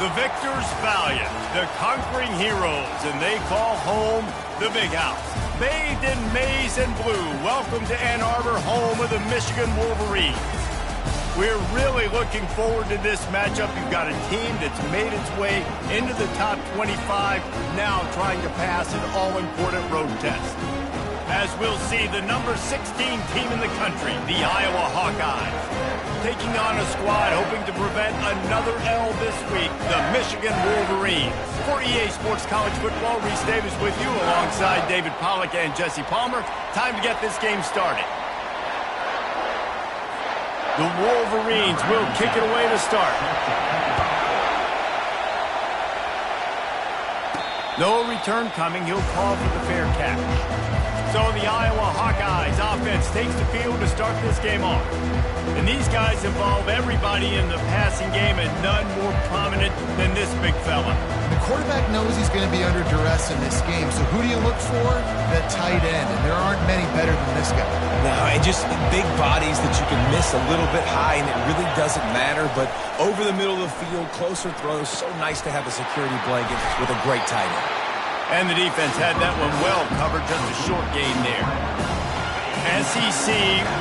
The victors valiant, the conquering heroes, and they call home the Big House. Bathed in maize and blue, welcome to Ann Arbor, home of the Michigan Wolverines. We're really looking forward to this matchup. You've got a team that's made its way into the top 25, now trying to pass an all-important road test. As we'll see, the number 16 team in the country, the Iowa Hawkeyes, taking on a squad hoping to prevent another L this week, the Michigan Wolverines. For EA Sports College Football, Reese Davis with you alongside David Pollack and Jesse Palmer. Time to get this game started. The Wolverines will kick it away to start. No return coming. He'll call for the fair catch. So the Iowa Hawkeyes offense takes the field to start this game off. And these guys involve everybody in the passing game, and none more prominent than this big fella. The quarterback knows he's going to be under duress in this game, so who do you look for? The tight end, and there aren't many better than this guy. No, and just big bodies that you can miss a little bit high, and it really doesn't matter. But over the middle of the field, closer throws, so nice to have a security blanket with a great tight end. And the defense had that one well covered, just a short gain there. SEC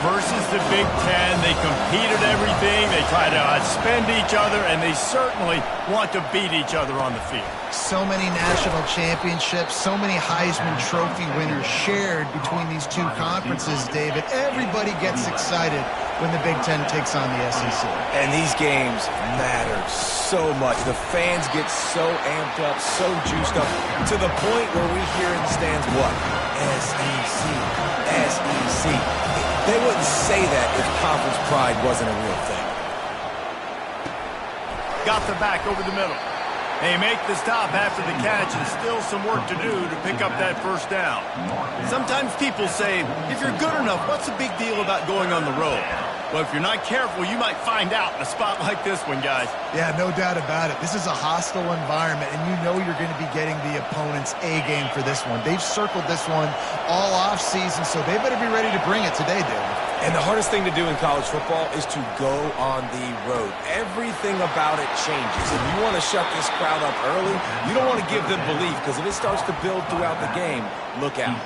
versus the Big Ten. They compete at everything. They try to outspend each other, and they certainly want to beat each other on the field. So many national championships, so many Heisman Trophy winners shared between these two conferences, David. Everybody gets excited when the Big Ten takes on the SEC. And these games matter so much. The fans get so amped up, so juiced up, to the point where we hear in the stands, what? SEC, SEC. They wouldn't say that if conference pride wasn't a real thing. Got the back over the middle. They make the stop after the catch, and still some work to do to pick up that first down. Sometimes people say, if you're good enough, what's the big deal about going on the road? Well, if you're not careful, you might find out in a spot like this one, guys. Yeah, no doubt about it. This is a hostile environment, and you know you're going to be getting the opponent's A-game for this one. They've circled this one all off-season, so they better be ready to bring it today, David. And the hardest thing to do in college football is to go on the road. Everything about it changes. If you want to shut this crowd up early, you don't want to give them belief, because if it starts to build throughout the game, look out.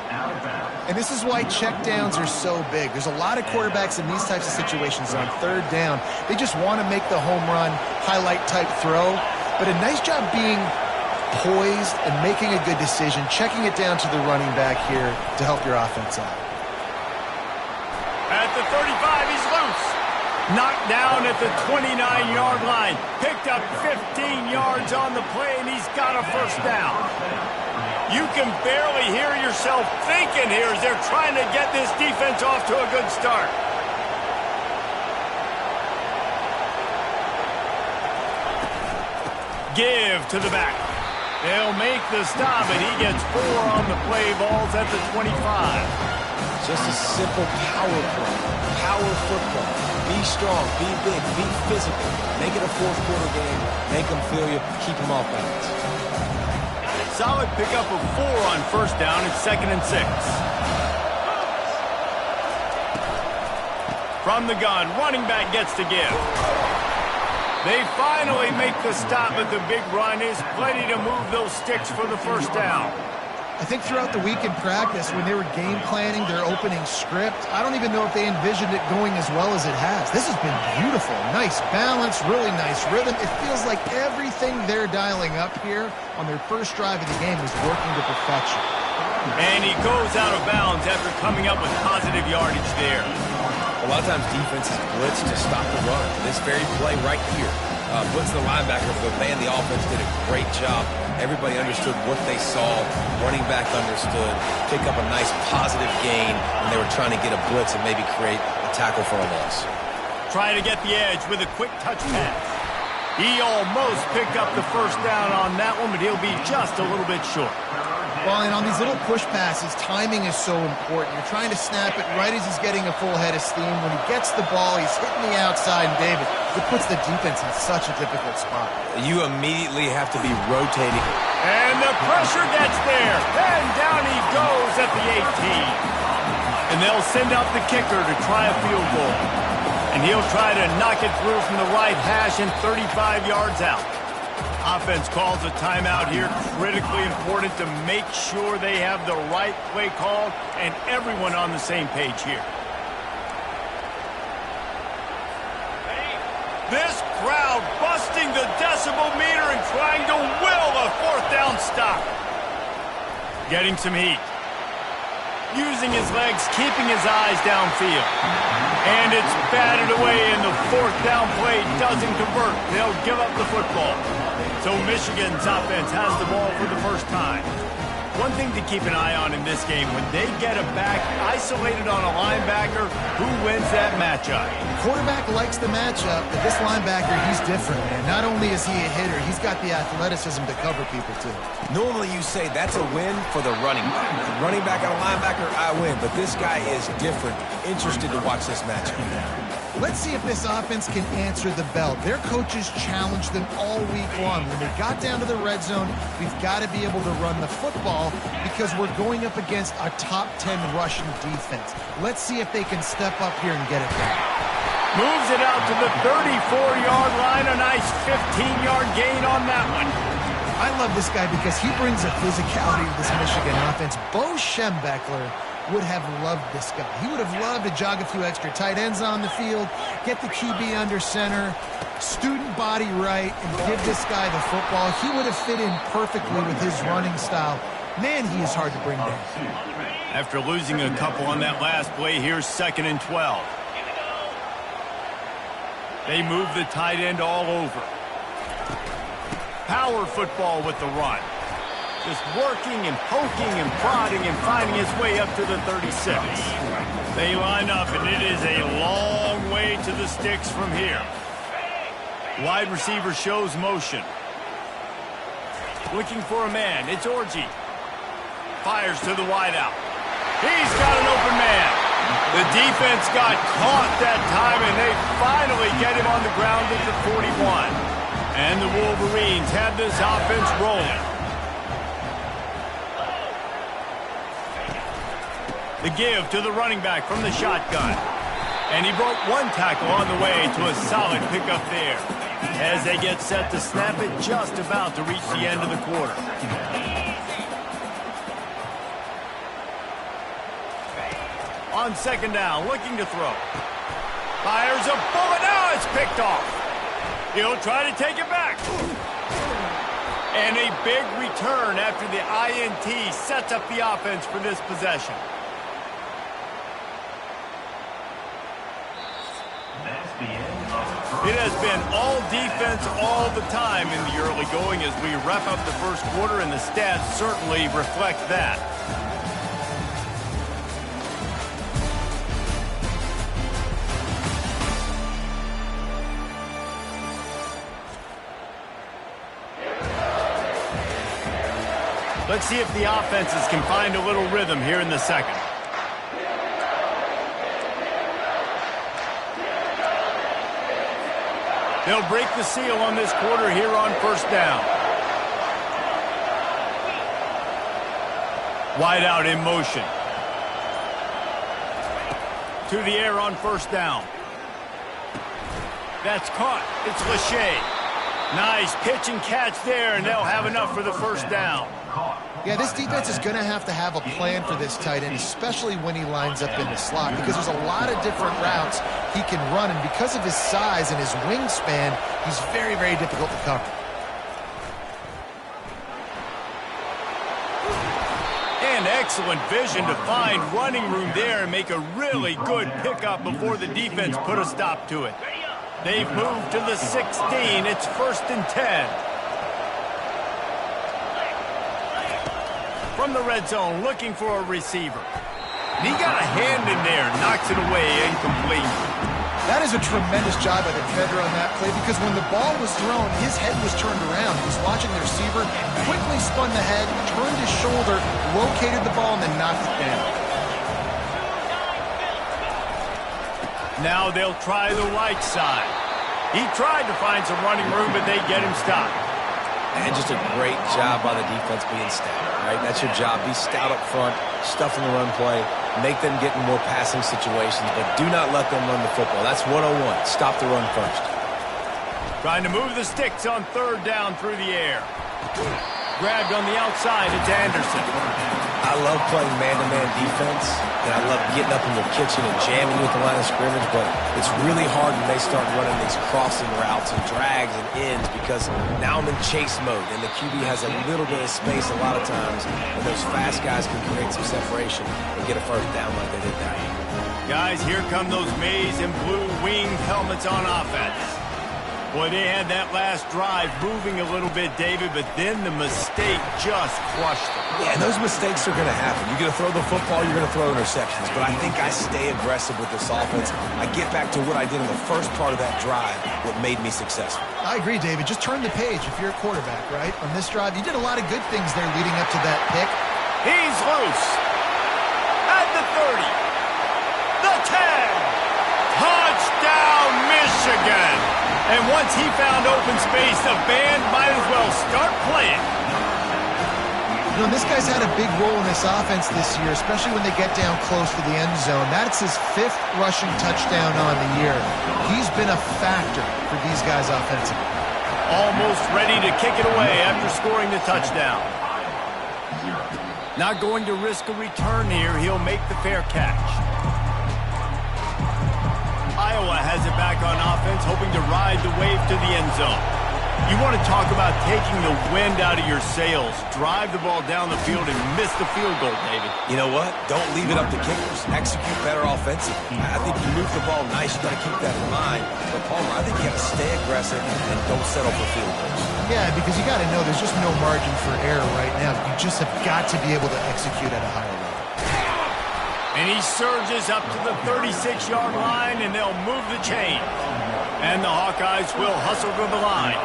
And this is why checkdowns are so big. There's a lot of quarterbacks in these types of situations on third down. They just want to make the home run, highlight-type throw. But a nice job being poised and making a good decision, checking it down to the running back here to help your offense out. At the 35, he's loose. Knocked down at the 29-yard line. Picked up 15 yards on the play, and he's got a first down. You can barely hear yourself thinking here as they're trying to get this defense off to a good start. Give to the back. They'll make the stop, and he gets 4 on the play. Ball's at the 25. Just a simple power play. Power football. Be strong, be big, be physical. Make it a fourth-quarter game. Make them feel you. Keep them off balance. Solid pickup of 4 on first down. It's 2nd and 6. From the gun, running back gets to give. They finally make the stop, but the big run is plenty to move those sticks for the first down. I think throughout the week in practice, when they were game planning their opening script, I don't even know if they envisioned it going as well as it has. This has been beautiful. Nice balance, really nice rhythm. It feels like everything they're dialing up here on their first drive of the game is working to perfection. And he goes out of bounds after coming up with positive yardage there. A lot of times defenses blitz to stop the run. This very play right here, blitz the linebacker, but man, the offense did a great job. Everybody understood what they saw. Running back understood. Pick up a nice positive gain when they were trying to get a blitz and maybe create a tackle for a loss. Trying to get the edge with a quick touch pass. He almost picked up the first down on that one, but he'll be just a little bit short. Well, and on these little push passes, timing is so important. You're trying to snap it right as he's getting a full head of steam. When he gets the ball, he's hitting the outside, and David, it puts the defense in such a difficult spot. You immediately have to be rotating. And the pressure gets there, and down he goes at the 18. And they'll send out the kicker to try a field goal. And he'll try to knock it through from the right hash and 35 yards out. Offense calls a timeout here. Critically important to make sure they have the right play call and everyone on the same page here. This crowd busting the decibel meter and trying to will a fourth down stop. Getting some heat. Using his legs, keeping his eyes downfield. And it's batted away, and the fourth down play doesn't convert. They'll give up the football. So Michigan's offense has the ball for the first time. One thing to keep an eye on in this game, when they get a back isolated on a linebacker, who wins that matchup? Quarterback likes the matchup, but this linebacker, he's different, man. Not only is he a hitter, he's got the athleticism to cover people, too. Normally you say that's a win for the running back. Running back and a linebacker, I win. But this guy is different. Interested to watch this matchup. Let's see if this offense can answer the bell. Their coaches challenged them all week long. When they got down to the red zone, we've got to be able to run the football because we're going up against a top 10 rushing defense. Let's see if they can step up here and get it done. Moves it out to the 34-yard line. A nice 15-yard gain on that one. I love this guy because he brings a physicality to this Michigan offense. Bo Schembechler would have loved this guy. He would have loved to jog a few extra tight ends on the field, get the QB under center, student body right, and give this guy the football. He would have fit in perfectly with his running style. Man, he is hard to bring down. After losing a couple on that last play, here's 2nd and 12. They move the tight end all over. Power football with the run. Just working and poking and prodding and finding his way up to the 36. They line up, and it is a long way to the sticks from here. Wide receiver shows motion. Looking for a man. It's Orji. Fires to the wideout. He's got an open man. The defense got caught that time, and they finally get him on the ground at the 41. And the Wolverines have this offense rolling. The give to the running back from the shotgun. And he broke one tackle on the way to a solid pickup there. As they get set to snap it, just about to reach the end of the quarter. On 2nd down, looking to throw. Fires a bullet. Now it's picked off. He'll try to take it back. And a big return after the INT sets up the offense for this possession. It has been all defense all the time in the early going as we wrap up the first quarter, and the stats certainly reflect that. Let's see if the offenses can find a little rhythm here in the second. They'll break the seal on this quarter here on 1st down. Wide out in motion. To the air on 1st down. That's caught. It's Lachey. Nice pitch and catch there, and they'll have enough for the 1st down. Yeah, this defense is going to have a plan for this tight end, especially when he lines up in the slot, because there's a lot of different routes he can run, and because of his size and his wingspan, he's very, very difficult to cover. And excellent vision to find running room there and make a really good pickup before the defense put a stop to it. They've moved to the 16. It's 1st and 10. From the red zone, looking for a receiver. He got a hand in there, knocks it away, incomplete. That is a tremendous job by the defender on that play, because when the ball was thrown, his head was turned around. He was watching the receiver, quickly spun the head, turned his shoulder, located the ball, and then knocked it down. Now they'll try the right side. He tried to find some running room, but they get him stopped. And just a great job by the defense being stout, right? That's your job. Be stout up front, stuff in the run play, make them get in more passing situations, but do not let them run the football. That's 101. Stop the run first. Trying to move the sticks on third down through the air. Grabbed on the outside, it's Anderson. I love playing man-to-man defense, and I love getting up in the kitchen and jamming with the line of scrimmage, but it's really hard when they start running these crossing routes and drags and ends because now I'm in chase mode, and the QB has a little bit of space a lot of times, and those fast guys can create some separation and get a first down like they did that. Guys, here come those maize and blue winged helmets on offense. Boy, they had that last drive moving a little bit, David, but then the mistake just crushed them. Yeah, and those mistakes are going to happen. You're going to throw the football, you're going to throw interceptions, but I think I stay aggressive with this offense. I get back to what I did in the first part of that drive, what made me successful. I agree, David. Just turn the page if you're a quarterback, right? On this drive, you did a lot of good things there leading up to that pick. He's loose. At the 30. The 10. Touchdown, Michigan. And once he found open space, the band might as well start playing. You know, this guy's had a big role in this offense this year, especially when they get down close to the end zone. That's his 5th rushing touchdown on the year. He's been a factor for these guys offensively. Almost ready to kick it away after scoring the touchdown. Not going to risk a return here. He'll make the fair catch. Iowa has it back on offense, hoping to ride the wave to the end zone. You want to talk about taking the wind out of your sails. Drive the ball down the field and miss the field goal, David. You know what? Don't leave it up to kickers. Execute better offensively. I think you move the ball nice. You got to keep that in mind. But, Palmer, I think you got to stay aggressive and don't settle for field goals. Yeah, because you got to know there's just no margin for error right now. You just have got to be able to execute at a higher level. And he surges up to the 36-yard line, and they'll move the chain. And the Hawkeyes will hustle to the line.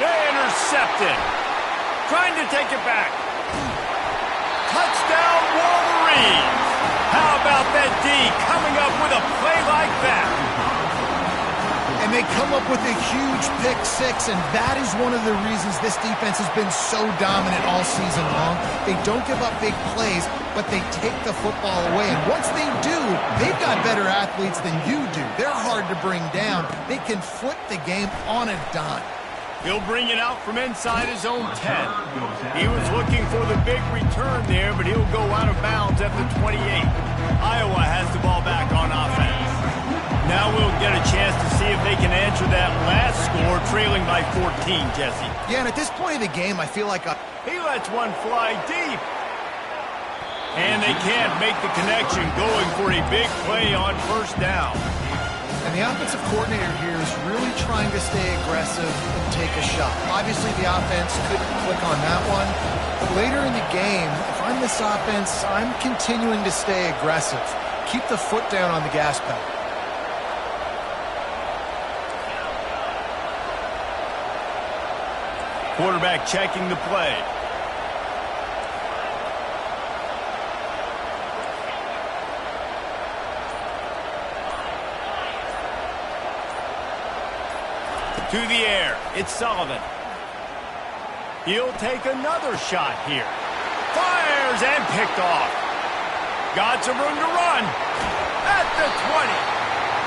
They intercepted. Trying to take it back. Touchdown, Wolverines. How about that D coming up with a play like that? And they come up with a huge pick six, and that is one of the reasons this defense has been so dominant all season long. They don't give up big plays, but they take the football away. And once they do, they've got better athletes than you do. They're hard to bring down. They can flip the game on a dime. He'll bring it out from inside his own 10. He was looking for the big return there, but he'll go out of bounds at the 28. Iowa has the ball back on offense. Now we'll get a chance to see if they can answer that last score, trailing by 14, Jesse. Yeah, and at this point of the game, I feel like he lets one fly deep. And they can't make the connection, going for a big play on first down. And the offensive coordinator here is really trying to stay aggressive and take a shot. Obviously, the offense couldn't click on that one. But later in the game, if I'm this offense, I'm continuing to stay aggressive. Keep the foot down on the gas pedal. Quarterback checking the play. To the air, it's Sullivan. He'll take another shot here. Fires and picked off. Got some room to run. At the 20.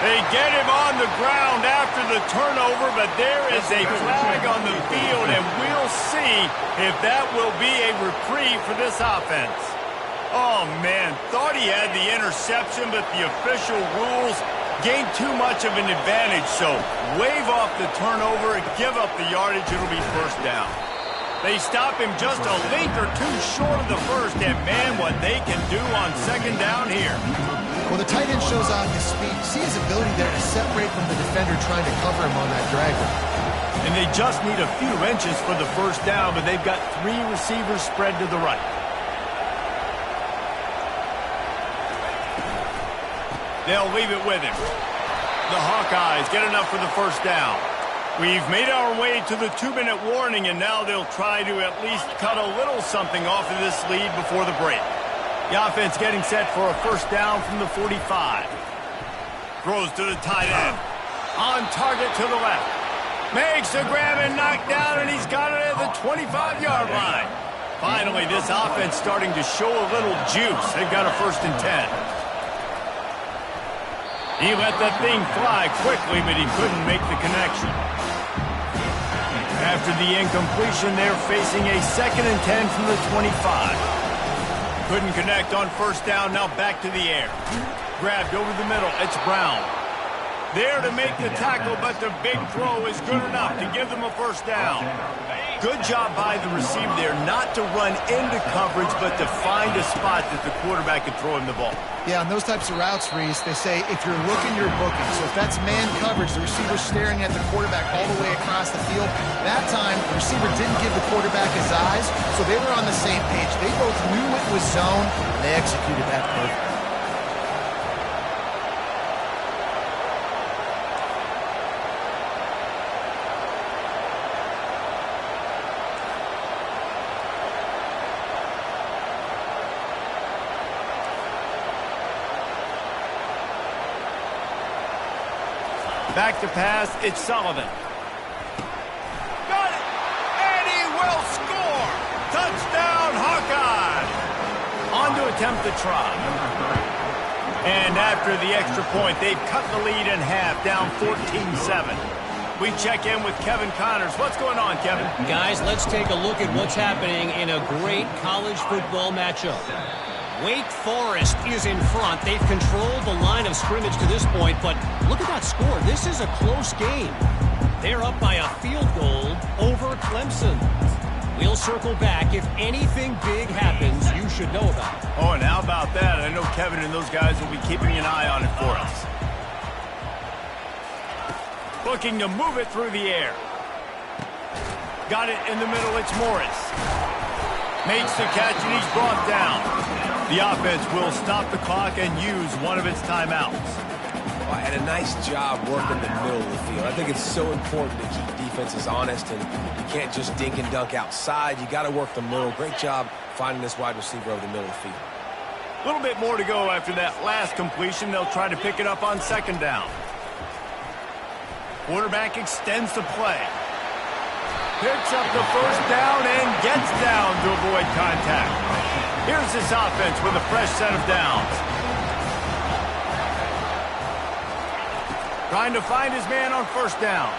They get him on the ground after the turnover, but there is a flag on the field, and we'll see if that will be a reprieve for this offense. Oh, man, thought he had the interception, but the official rules gained too much of an advantage, so wave off the turnover and give up the yardage. It'll be first down. They stop him just a length or two short of the first, and man, what they can do on second down here. Well, the tight end shows off his speed. See his ability there to separate from the defender trying to cover him on that drag route. And they just need a few inches for the first down, but they've got 3 receivers spread to the right. They'll leave it with him. The Hawkeyes get enough for the first down. We've made our way to the 2-minute warning, and now they'll try to at least cut a little something off of this lead before the break. The offense getting set for a first down from the 45. Throws to the tight end. On target to the left. Makes the grab and knock down, and he's got it at the 25-yard line. Finally, this offense starting to show a little juice. They've got a 1st and 10. He let that thing fly quickly, but he couldn't make the connection. After the incompletion, they're facing a 2nd and 10 from the 25. Couldn't connect on first down, now back to the air. Grabbed over the middle, it's Brown. There to make the tackle, but the big throw is good enough to give them a first down. Good job by the receiver there, not to run into coverage, but to find a spot that the quarterback could throw him the ball. Yeah, on those types of routes, Reese, they say if you're looking, you're booking. So if that's man coverage, the receiver's staring at the quarterback all the way across the field. That time, the receiver didn't give the quarterback his eyes, so they were on the same page. They both knew it was zone, and they executed that perfectly. Back to pass, it's Sullivan. Got it! And he will score! Touchdown, Hawkeye! On to attempt the try. And after the extra point, they've cut the lead in half, down 14-7. We check in with Kevin Connors. What's going on, Kevin? Guys, let's take a look at what's happening in a great college football matchup. Wake Forest is in front. They've controlled the line of scrimmage to this point, but look at that score. This is a close game. They're up by a field goal over Clemson. We'll circle back. If anything big happens, you should know about it. Oh, and how about that? I know Kevin and those guys will be keeping an eye on it for us. Looking to move it through the air. Got it in the middle. It's Morris. Makes the catch, and he's brought down. The offense will stop the clock and use one of its timeouts. Well, and a nice job working the middle of the field. I think it's so important to keep defenses honest, and you can't just dink and dunk outside. You got to work the middle. Great job finding this wide receiver over the middle of the field. A little bit more to go after that last completion. They'll try to pick it up on 2nd down. Quarterback extends the play. Picks up the first down and gets down to avoid contact. Here's this offense with a fresh set of downs. Trying to find his man on first down.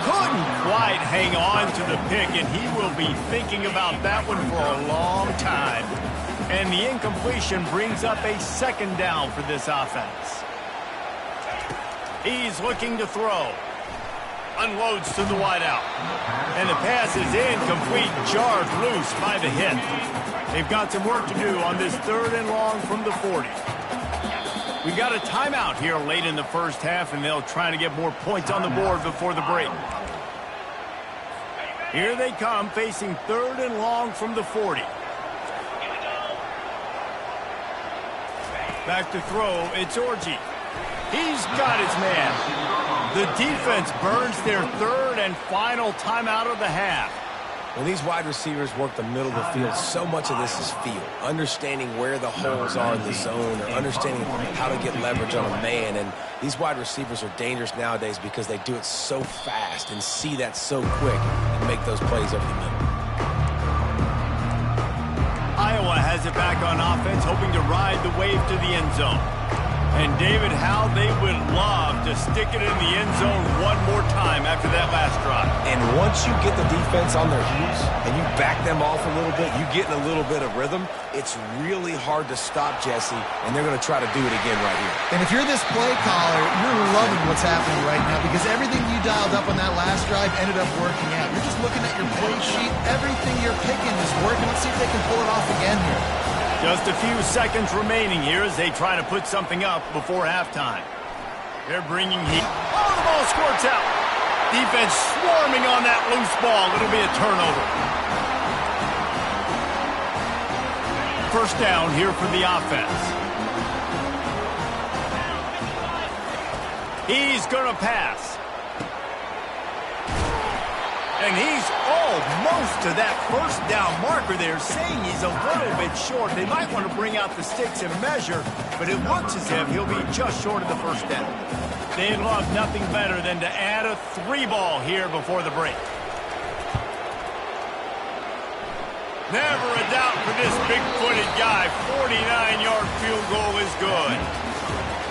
Couldn't quite hang on to the pick, and he will be thinking about that one for a long time. And the incompletion brings up a 2nd down for this offense. He's looking to throw. Unloads to the wideout. And the pass is incomplete, jarred loose by the hit. They've got some work to do on this 3rd and long from the 40. We got a timeout here late in the first half, and they'll try to get more points on the board before the break. Here they come, facing 3rd and long from the 40. Back to throw, it's Orji. He's got his man. The defense burns their 3rd and final timeout of the half. When these wide receivers work the middle of the field, so much of this is feel. Understanding where the holes are in the zone, or understanding how to get leverage on a man. And these wide receivers are dangerous nowadays because they do it so fast and see that so quick and make those plays over the middle. Iowa has it back on offense, hoping to ride the wave to the end zone. And, David, how they would love to stick it in the end zone one more time after that last drive. And once you get the defense on their heels and you back them off a little bit, you get in a little bit of rhythm, it's really hard to stop, Jesse, and they're going to try to do it again right here. And if you're this play caller, you're loving what's happening right now because everything you dialed up on that last drive ended up working out. You're just looking at your play sheet. Everything you're picking is working. Let's see if they can pull it off again here. Just a few seconds remaining here as they try to put something up before halftime. They're bringing heat. Oh, the ball squirts out. Defense swarming on that loose ball. It'll be a turnover. First down here for the offense. He's going to pass. And he's almost to that first down marker there, saying he's a little bit short. They might want to bring out the sticks and measure, but it looks as if he'll be just short of the first down. They'd love nothing better than to add a 3-ball here before the break. Never a doubt for this big-footed guy. 49-yard field goal is good.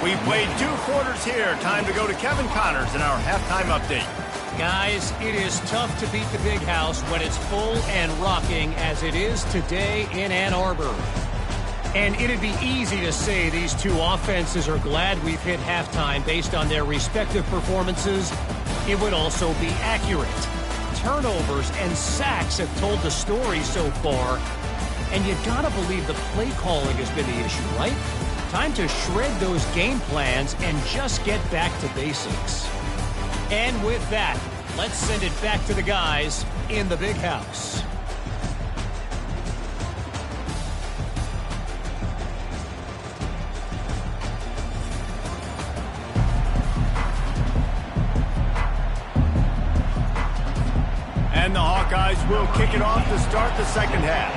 We played 2 quarters here. Time to go to Kevin Connors in our halftime update. Guys, it is tough to beat the Big House when it's full and rocking as it is today in Ann Arbor. And it'd be easy to say these two offenses are glad we've hit halftime based on their respective performances. It would also be accurate. Turnovers and sacks have told the story so far. And you gotta believe the play calling has been the issue, right? Time to shred those game plans and just get back to basics. And with that, let's send it back to the guys in the Big House. And the Hawkeyes will kick it off to start the second half.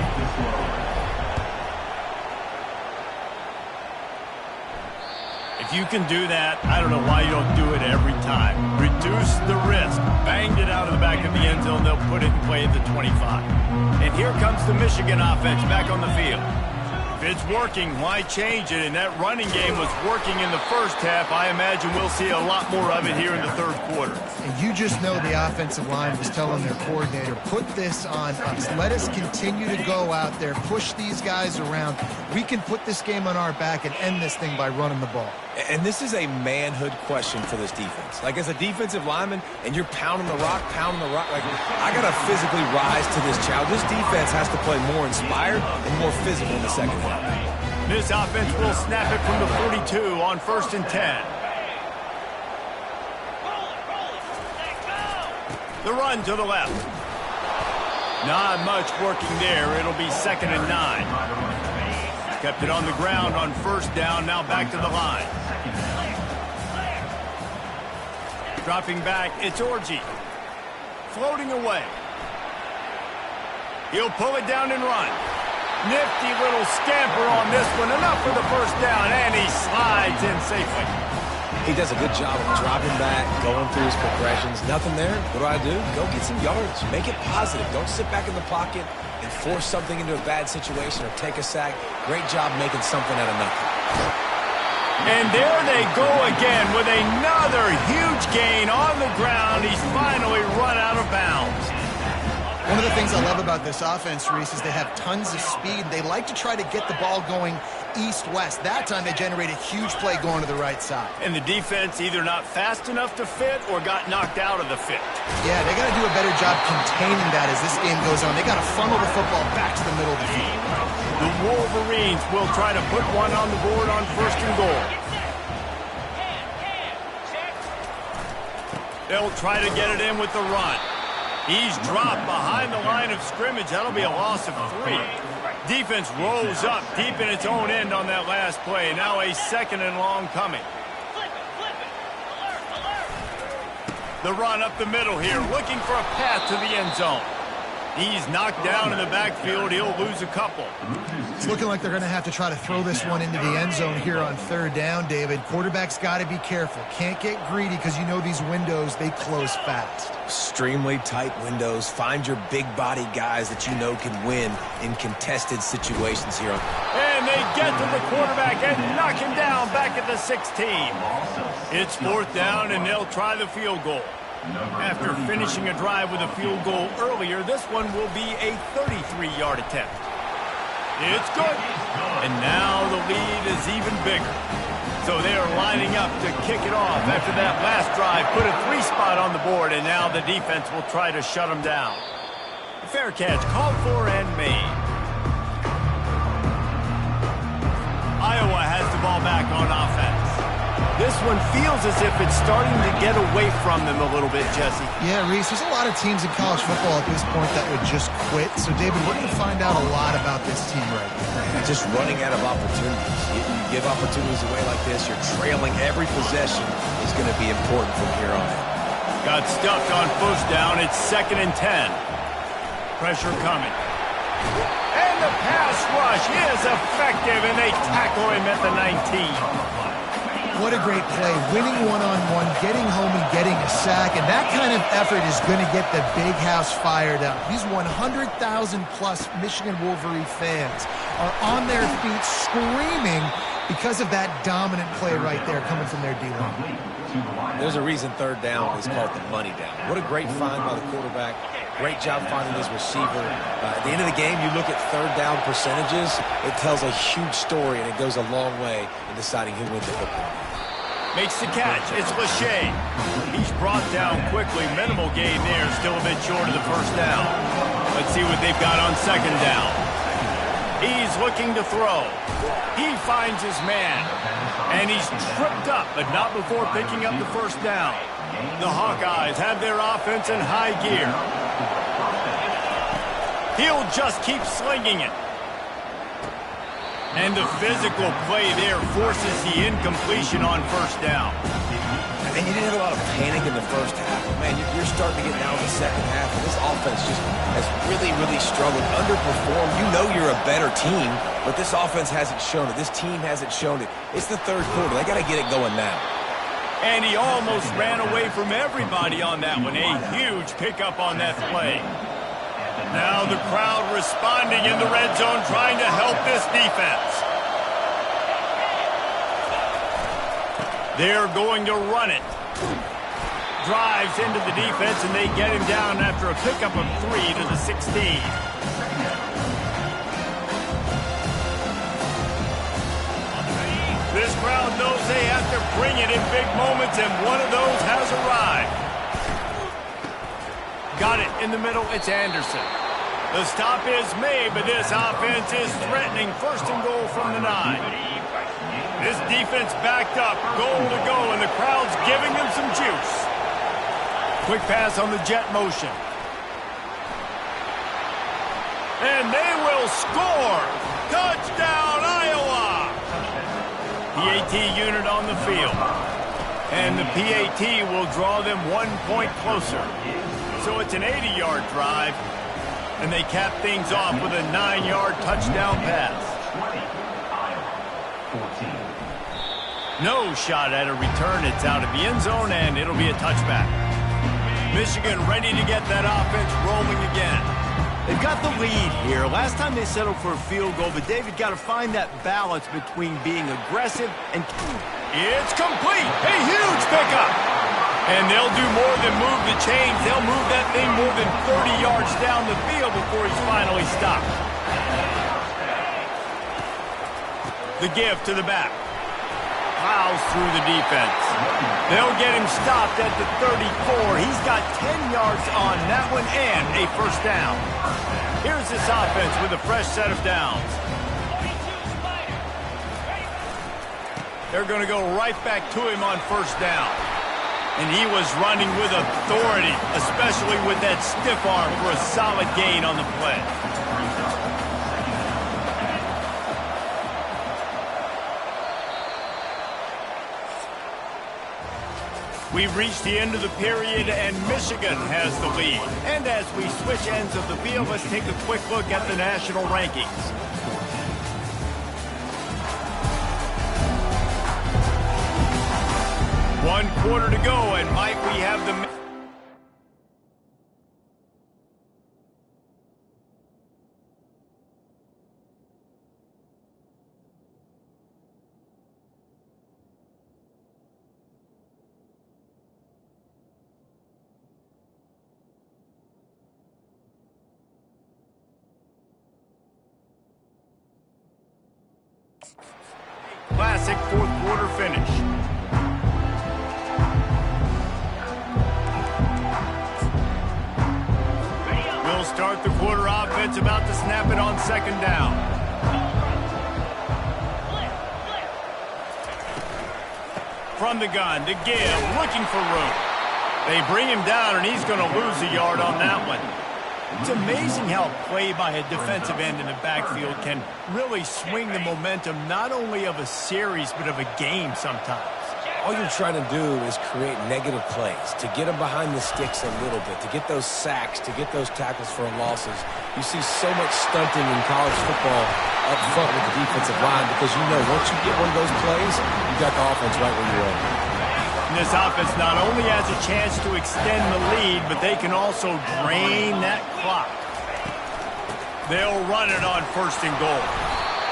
If you can do that, I don't know why you don't do it every time. Reduce the risk. Banged it out of the back of the end zone. They'll put it in play at the 25. And here comes the Michigan offense back on the field. If it's working, why change it? And that running game was working in the first half. I imagine we'll see a lot more of it here in the third quarter. And you just know the offensive line was telling their coordinator, put this on us. Let us continue to go out there, push these guys around. We can put this game on our back and end this thing by running the ball. And this is a manhood question for this defense. Like, as a defensive lineman, and you're pounding the rock, like, I got to physically rise to this challenge. This defense has to play more inspired and more physical in the second half. This offense will snap it from the 42 on 1st and 10. The run to the left. Not much working there. It'll be 2nd and 9. Kept it on the ground on 1st down. Now back to the line. Dropping back, it's Orji. Floating away. He'll pull it down and run. Nifty little scamper on this one. Enough for the 1st down, and he slides in safely. He does a good job of dropping back, going through his progressions. Nothing there. What do? Go get some yards. Make it positive. Don't sit back in the pocket and force something into a bad situation or take a sack. Great job making something out of nothing. And there they go again with another huge gain on the ground. He's finally run out of bounds. One of the things I love about this offense, Reese, is they have tons of speed. They like to try to get the ball going east-west. That time they generate a huge play going to the right side. And the defense either not fast enough to fit or got knocked out of the fit. Yeah, they got to do a better job containing that as this game goes on. They got to funnel the football back to the middle of the field. The Wolverines will try to put one on the board on 1st and goal. They'll try to get it in with the run. He's dropped behind the line of scrimmage. That'll be a loss of 3. Defense rose up deep in its own end on that last play. Now a 2nd and long coming. The run up the middle here, looking for a path to the end zone. He's knocked down in the backfield. He'll lose a couple. It's looking like they're going to have to try to throw this one into the end zone here on 3rd down, David. Quarterback's got to be careful. Can't get greedy because you know these windows, they close fast. Extremely tight windows. Find your big body guys that you know can win in contested situations here. And they get to the quarterback and knock him down back at the 16. It's 4th down, and they'll try the field goal. After finishing a drive with a field goal earlier, this one will be a 33-yard attempt. It's good. And now the lead is even bigger. So they are lining up to kick it off after that last drive. Put a 3 spot on the board, and now the defense will try to shut them down. Fair catch called for and made. Iowa has the ball back on offense. This one feels as if it's starting to get away from them a little bit, Jesse. Yeah, Reese, there's a lot of teams in college football at this point that would just quit. So, David, we're going to find out a lot about this team right now. Just running out of opportunities. You give opportunities away like this, you're trailing every possession is going to be important from here on out. Got stuffed on 1st down. It's 2nd and 10. Pressure coming. And the pass rush is effective, and they tackle him at the 19. What a great play. Winning one-on-one, getting home and getting a sack. And that kind of effort is going to get the Big House fired up. These 100,000-plus Michigan Wolverine fans are on their feet screaming because of that dominant play right there coming from their D-line. There's a reason third down is called the money down. What a great find by the quarterback. Great job finding his receiver. At the end of the game, you look at third down percentages. It tells a huge story, and it goes a long way in deciding who wins the football game. Makes the catch. It's Lachey. He's brought down quickly. Minimal gain there. Still a bit short of the first down. Let's see what they've got on second down. He's looking to throw. He finds his man. And he's tripped up, but not before picking up the first down. The Hawkeyes have their offense in high gear. He'll just keep slinging it. And the physical play there forces the incompletion on first down. And you didn't have a lot of panic in the first half. Man, you're starting to get now in the second half, and this offense just has really, really struggled, underperformed. You know you're a better team, but this offense hasn't shown it. This team hasn't shown it. It's the third quarter. They got to get it going now. And he almost ran away from everybody on that one. A huge pickup on that play. Now the crowd responding in the red zone, trying to help this defense. They're going to run it. Drives into the defense, and they get him down after a pickup of 3 to the 16. This crowd knows they have to bring it in big moments, and one of those has arrived. Got it in the middle. It's Anderson. The stop is made, but this offense is threatening first and goal from the 9. This defense backed up, goal to go, and the crowd's giving them some juice. Quick pass on the jet motion. And they will score. Touchdown, Iowa! PAT unit on the field. And the PAT will draw them 1 point closer. So it's an 80-yard drive, and they cap things off with a 9-yard touchdown pass. No shot at a return. It's out of the end zone, and it'll be a touchback. Michigan ready to get that offense rolling again. They've got the lead here. Last time they settled for a field goal, but David got to find that balance between being aggressive and... It's complete. A huge pickup. And they'll do more than move the chains. They'll move that thing more than 30 yards down the field before he's finally stopped. The give to the back. Plows through the defense. They'll get him stopped at the 34. He's got 10 yards on that one and a first down. Here's this offense with a fresh set of downs. They're going to go right back to him on first down. And he was running with authority, especially with that stiff arm for a solid gain on the play. We've reached the end of the period, and Michigan has the lead. And as we switch ends of the field, let's take a quick look at the national rankings. One quarter to go, and Mike, we have the... Classic fourth quarter finish. We'll start the quarter offense, about to snap it on second down. From the gun to give, looking for room. They bring him down, and he's going to lose a yard on that one. It's amazing how play by a defensive end in the backfield can really swing the momentum not only of a series but of a game sometimes. All you're trying to do is create negative plays, to get them behind the sticks a little bit, to get those sacks, to get those tackles for losses. You see so much stunting in college football up front with the defensive line because you know once you get one of those plays, you got the offense right where you are. And this offense not only has a chance to extend the lead, but they can also drain that clock. They'll run it on first and goal.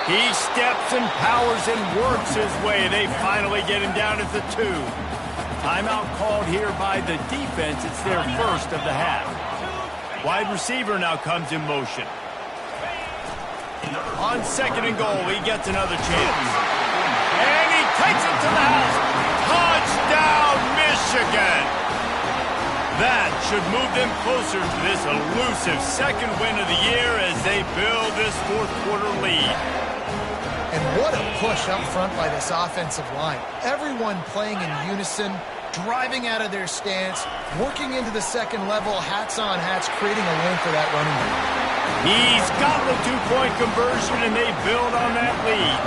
He steps and powers and works his way. They finally get him down at the 2. Timeout called here by the defense. It's their first of the half. Wide receiver now comes in motion. On 2nd and goal, he gets another chance. And he takes it to the house. Touchdown, Michigan! That should move them closer to this elusive second win of the year as they build this fourth quarter lead. And what a push up front by this offensive line. Everyone playing in unison, driving out of their stance, working into the second level, hats on hats, creating a lane for that running back. He's got the 2-point conversion, and they build on that lead.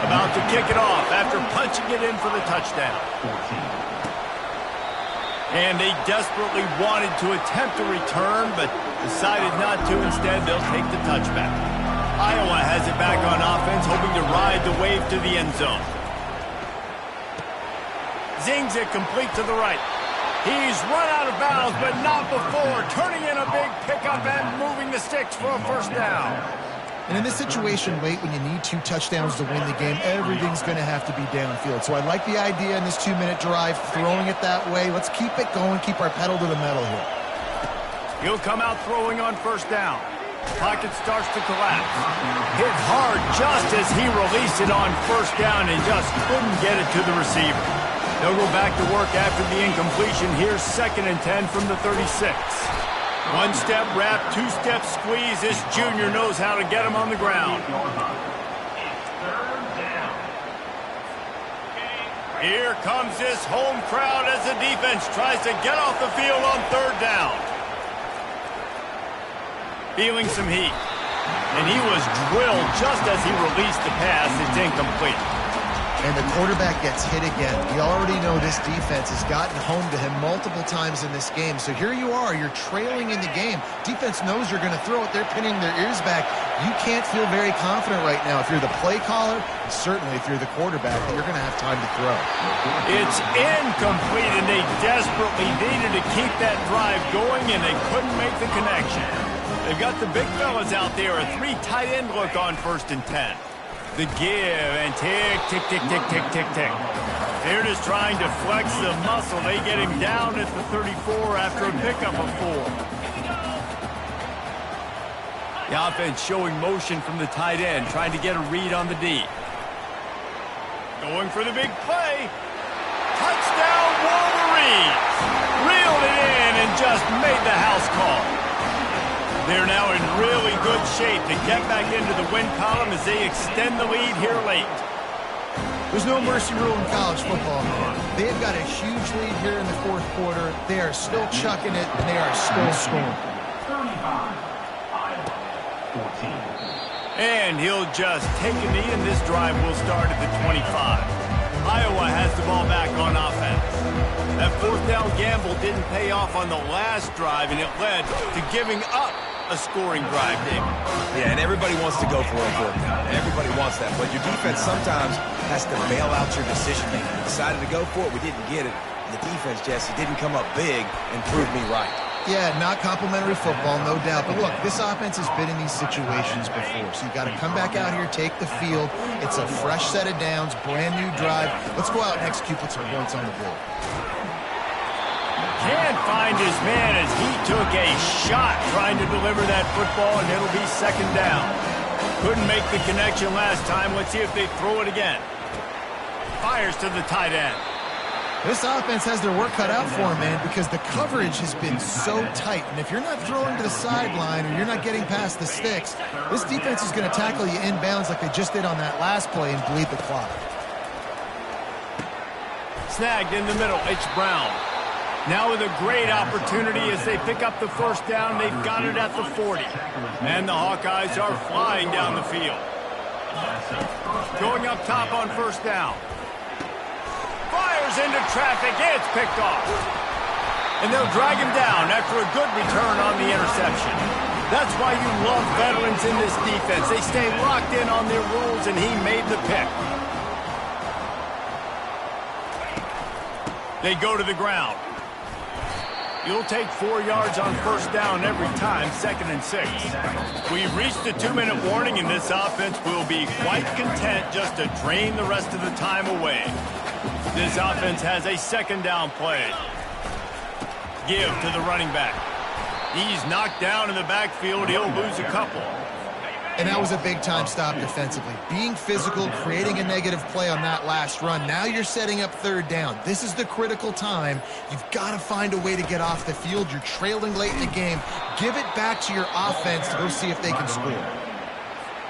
About to kick it off after punching it in for the touchdown. And they desperately wanted to attempt a return, but decided not to. Instead, they'll take the touchback. Iowa has it back on offense, hoping to ride the wave to the end zone. Zings it complete to the right. He's run out of bounds, but not before. Turning in a big pickup and moving the sticks for a first down. And in this situation, late when you need 2 touchdowns to win the game, everything's going to have to be downfield. So I like the idea in this 2-minute drive, throwing it that way. Let's keep it going, keep our pedal to the metal here. He'll come out throwing on first down. Pocket starts to collapse. Hit hard just as he released it on first down and just couldn't get it to the receiver. They'll go back to work after the incompletion. Here's 2nd and 10 from the 36. 1-step wrap, 2-step squeeze. This junior knows how to get him on the ground. Here comes this home crowd as the defense tries to get off the field on 3rd down. Feeling some heat. And he was drilled just as he released the pass. It's incomplete. And the quarterback gets hit again. We already know this defense has gotten home to him multiple times in this game. So here you are, you're trailing in the game. Defense knows you're going to throw it. They're pinning their ears back. You can't feel very confident right now if you're the play caller, and certainly if you're the quarterback, that you're going to have time to throw. It's incomplete, and they desperately needed to keep that drive going, and they couldn't make the connection. They've got the big fellas out there, a 3 tight end look on 1st and 10. The give and tick, tick, tick, tick, tick, tick, tick. They're just trying to flex the muscle. They get him down at the 34 after a pickup of 4. The offense showing motion from the tight end, trying to get a read on the D. Going for the big play. Touchdown, Wolverines! Reeled it in and just made the house call. They're now in really good shape to get back into the win column as they extend the lead here late. There's no mercy rule in college football, man. They've got a huge lead here in the 4th quarter. They are still chucking it, and they are still scoring. And he'll just take a knee, and this drive will start at the 25. Iowa has the ball back on offense. That 4th down gamble didn't pay off on the last drive, and it led to giving up a scoring drive, David. Yeah, and everybody wants to go for a 4th down. Everybody wants that. But your defense sometimes has to bail out your decision-making. We decided to go for it. We didn't get it. And the defense, Jesse, didn't come up big and prove me right. Yeah, not complimentary football, no doubt. But look, this offense has been in these situations before. So you got to come back out here, take the field. It's a fresh set of downs, brand new drive. Let's go out and execute, put some points on the board. Can't find his man as he took a shot trying to deliver that football, and it'll be 2nd down. Couldn't make the connection last time. Let's see if they throw it again. Fires to the tight end. This offense has their work cut out for them, man, because the coverage has been so tight. And if you're not throwing to the sideline or you're not getting past the sticks, this defense is going to tackle you inbounds like they just did on that last play and bleed the clock. Snagged in the middle. It's Brown. Now with a great opportunity as they pick up the 1st down. They've got it at the 40. And the Hawkeyes are flying down the field. Going up top on 1st down. Fires into traffic. It's picked off. And they'll drag him down after a good return on the interception. That's why you love veterans in this defense. They stay locked in on their rules, and he made the pick. They go to the ground. You'll take 4 yards on first down every time, 2nd and 6. We've reached the 2-minute warning, and this offense will be quite content just to drain the rest of the time away. This offense has a 2nd down play. Give to the running back. He's knocked down in the backfield. He'll lose a couple. And that was a big-time stop defensively. Being physical, creating a negative play on that last run. Now you're setting up 3rd down. This is the critical time. You've got to find a way to get off the field. You're trailing late in the game. Give it back to your offense to go see if they can score.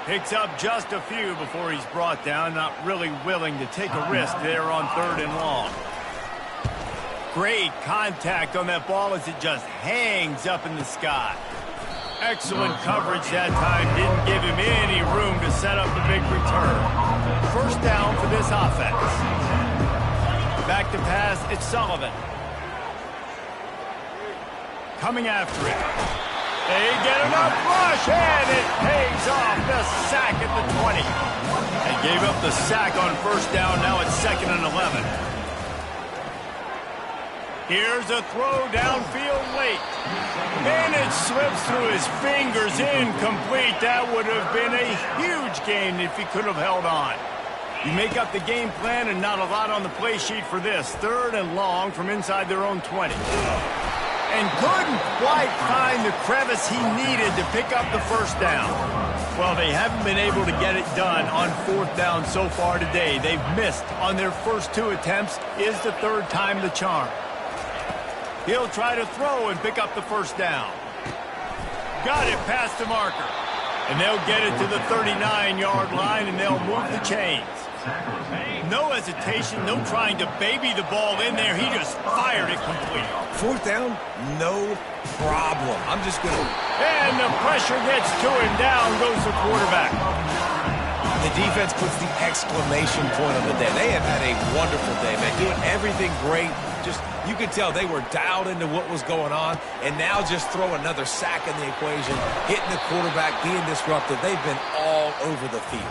Picks up just a few before he's brought down. Not really willing to take a risk there on 3rd and long. Great contact on that ball as it just hangs up in the sky. Excellent coverage that time. Didn't give him any room to set up the big return. First down for this offense. Back to pass, it's Sullivan. Coming after it. They get enough rush, and it pays off. The sack at the 20. They gave up the sack on first down. Now it's 2nd and 11. Here's a throw downfield late. And it slips through his fingers, incomplete. That would have been a huge gain if he could have held on. You make up the game plan and not a lot on the play sheet for this. 3rd and long from inside their own 20. And couldn't quite find the crevice he needed to pick up the first down. Well, they haven't been able to get it done on 4th down so far today. They've missed on their first 2 attempts. Is the 3rd time the charm? He'll try to throw and pick up the first down. Got it past the marker. And they'll get it to the 39-yard line, and they'll move the chains. No hesitation, no trying to baby the ball in there. He just fired it complete. 4th down, no problem. I'm just going to... And the pressure gets to him. Down goes the quarterback. The defense puts the exclamation point on the day. They have had a wonderful day, man. Doing everything great. Just, you could tell they were dialed into what was going on, and now just throw another sack in the equation, hitting the quarterback, being disruptive. They've been all over the field.